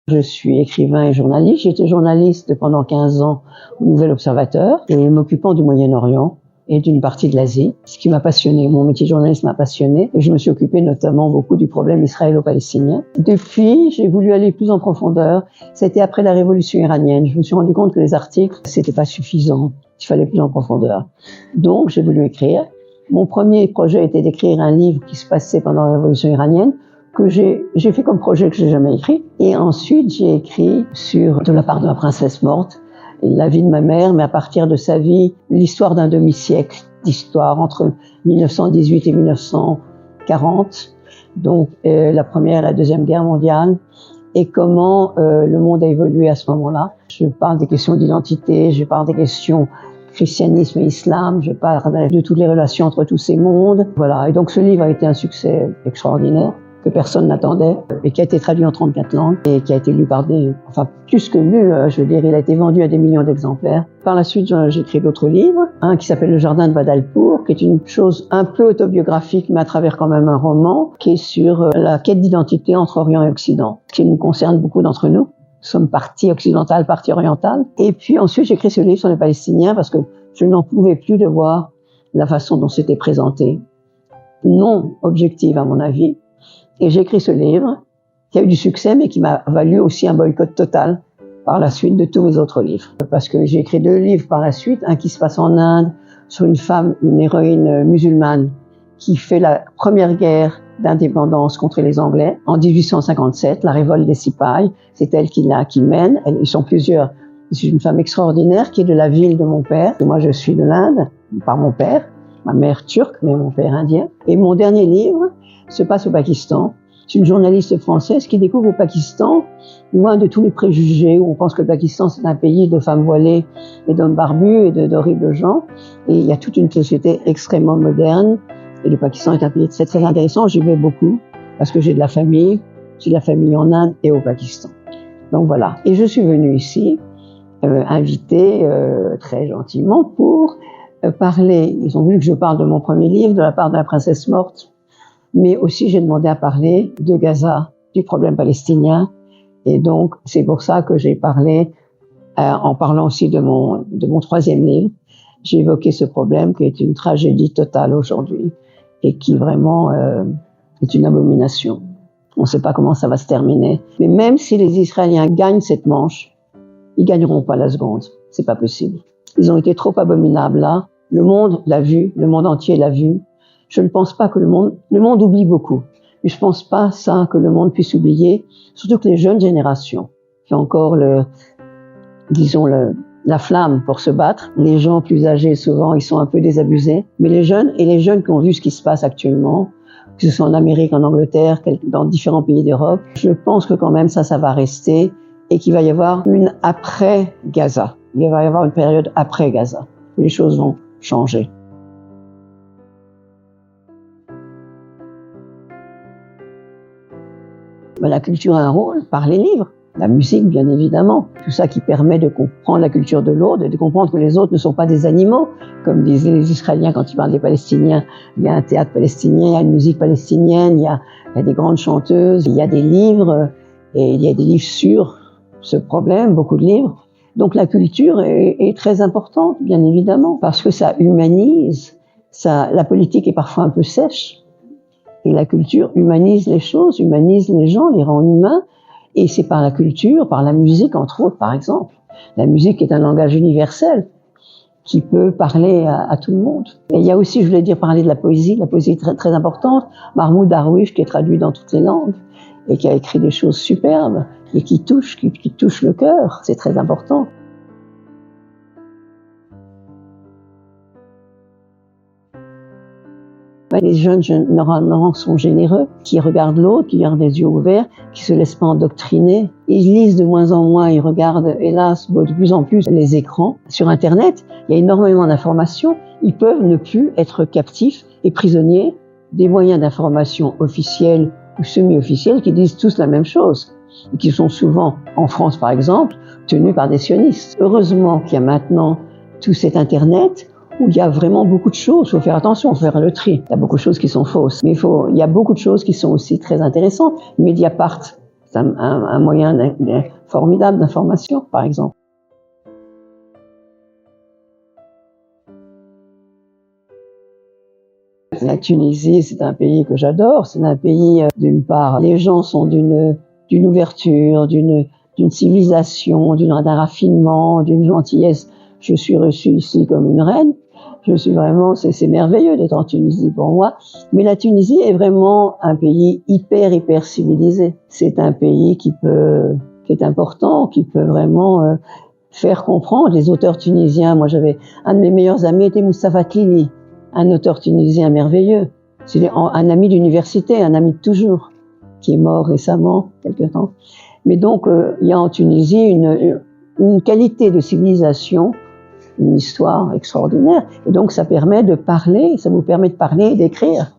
Je suis écrivain et journaliste. J'ai été journaliste pendant 15 ans au Nouvel Observateur et m'occupant du Moyen-Orient et d'une partie de l'Asie, ce qui m'a passionné. Mon métier de journaliste m'a passionné et je me suis occupée notamment beaucoup du problème israélo-palestinien. Depuis, j'ai voulu aller plus en profondeur. C'était après la révolution iranienne. Je me suis rendu compte que les articles, c'était pas suffisant. Il fallait plus en profondeur. Donc, j'ai voulu écrire. Mon premier projet était d'écrire un livre qui se passait pendant la révolution iranienne, que j'ai fait comme projet que j'ai jamais écrit. Et ensuite, j'ai écrit sur, de la part de la princesse morte, la vie de ma mère, mais à partir de sa vie, l'histoire d'un demi-siècle d'histoire entre 1918 et 1940. Donc, la première et la deuxième guerre mondiale. Et comment le monde a évolué à ce moment-là. Je parle des questions d'identité, je parle des questions christianisme et islam, je parle de toutes les relations entre tous ces mondes. Voilà. Et donc ce livre a été un succès extraordinaire, que personne n'attendait, et qui a été traduit en 34 langues, et qui a été lu par plus que lu, je veux dire, il a été vendu à des millions d'exemplaires. Par la suite, j'ai écrit d'autres livres, un qui s'appelle Le Jardin de Badalpour, qui est une chose un peu autobiographique, mais à travers quand même un roman, qui est sur la quête d'identité entre Orient et Occident, qui nous concerne beaucoup d'entre nous. Nous sommes partie occidentale, partie orientale. Et puis ensuite, j'ai écrit ce livre sur les Palestiniens parce que je n'en pouvais plus de voir la façon dont c'était présenté, non objective à mon avis. Et j'ai écrit ce livre qui a eu du succès, mais qui m'a valu aussi un boycott total par la suite de tous mes autres livres. Parce que j'ai écrit 2 livres par la suite, un qui se passe en Inde sur une femme, une héroïne musulmane qui fait la première guerre d'indépendance contre les Anglais en 1857, la révolte des Sipahs. C'est elle qui mène. Ils sont plusieurs. C'est une femme extraordinaire qui est de la ville de mon père. Moi, je suis de l'Inde par mon père, ma mère turque, mais mon père indien. Et mon dernier livre se passe au Pakistan. C'est une journaliste française qui découvre au Pakistan, loin de tous les préjugés, où on pense que le Pakistan c'est un pays de femmes voilées et d'hommes barbus et d'horribles gens. Et il y a toute une société extrêmement moderne. Et le Pakistan est un pays très, très intéressant. J'y vais beaucoup parce que j'ai de la famille. J'ai de la famille en Inde et au Pakistan. Donc voilà. Et je suis venue ici, invitée très gentiment pour parler. Ils ont voulu que je parle de mon premier livre, de la part de la princesse morte. Mais aussi, j'ai demandé à parler de Gaza, du problème palestinien. Et donc, c'est pour ça que j'ai parlé, en parlant aussi de mon troisième livre, j'ai évoqué ce problème qui est une tragédie totale aujourd'hui et qui vraiment est une abomination. On ne sait pas comment ça va se terminer. Mais même si les Israéliens gagnent cette manche, ils gagneront pas la seconde. C'est pas possible. Ils ont été trop abominables là. Le monde l'a vu, le monde entier l'a vu. Je ne pense pas que le monde oublie beaucoup. Mais je pense pas ça que le monde puisse oublier, surtout que les jeunes générations qui ont encore la flamme pour se battre. Les gens plus âgés, souvent, ils sont un peu désabusés. Mais les jeunes qui ont vu ce qui se passe actuellement, que ce soit en Amérique, en Angleterre, dans différents pays d'Europe, je pense que quand même ça va rester et qu'il va y avoir une après Gaza. Il va y avoir une période après Gaza. Les choses vont changer. La culture a un rôle par les livres, la musique bien évidemment, tout ça qui permet de comprendre la culture de l'autre et de comprendre que les autres ne sont pas des animaux, comme disaient les Israéliens quand ils parlent des Palestiniens. Il y a un théâtre palestinien, il y a une musique palestinienne, il y a des grandes chanteuses, il y a des livres, et il y a des livres sur ce problème, beaucoup de livres. Donc la culture est très importante, bien évidemment, parce que ça humanise, la politique est parfois un peu sèche. Et la culture humanise les choses, humanise les gens, les rend humains. Et c'est par la culture, par la musique, entre autres, par exemple. La musique est un langage universel qui peut parler à tout le monde. Et il y a aussi, je voulais dire, parler de la poésie est très, très importante. Mahmoud Darwish, qui est traduit dans toutes les langues et qui a écrit des choses superbes et qui touchent le cœur. C'est très important. Les jeunes, normalement, sont généreux, qui regardent l'autre, qui gardent les yeux ouverts, qui se laissent pas endoctriner. Ils lisent de moins en moins, ils regardent, hélas, de plus en plus les écrans. Sur Internet, il y a énormément d'informations. Ils peuvent ne plus être captifs et prisonniers des moyens d'information officiels ou semi-officiels qui disent tous la même chose et qui sont souvent, en France par exemple, tenus par des sionistes. Heureusement qu'il y a maintenant tout cet Internet où il y a vraiment beaucoup de choses. Il faut faire attention, il faut faire le tri. Il y a beaucoup de choses qui sont fausses, mais il y a beaucoup de choses qui sont aussi très intéressantes. Mediapart, un moyen formidable d'information, par exemple. La Tunisie, c'est un pays que j'adore. C'est un pays, d'une part, les gens sont d'une ouverture, d'une civilisation, d'un raffinement, d'une gentillesse. Je suis reçue ici comme une reine. Je suis vraiment, c'est merveilleux d'être en Tunisie pour moi. Mais la Tunisie est vraiment un pays hyper civilisé. C'est un pays qui est important, qui peut vraiment faire comprendre. Les auteurs tunisiens, moi j'avais, un de mes meilleurs amis était Moustapha Klini, un auteur tunisien merveilleux. C'est un ami d'université, un ami de toujours, qui est mort récemment, quelque temps. Mais donc, il y a en Tunisie une qualité de civilisation, une histoire extraordinaire. Et donc, ça permet de parler, ça vous permet de parler et d'écrire.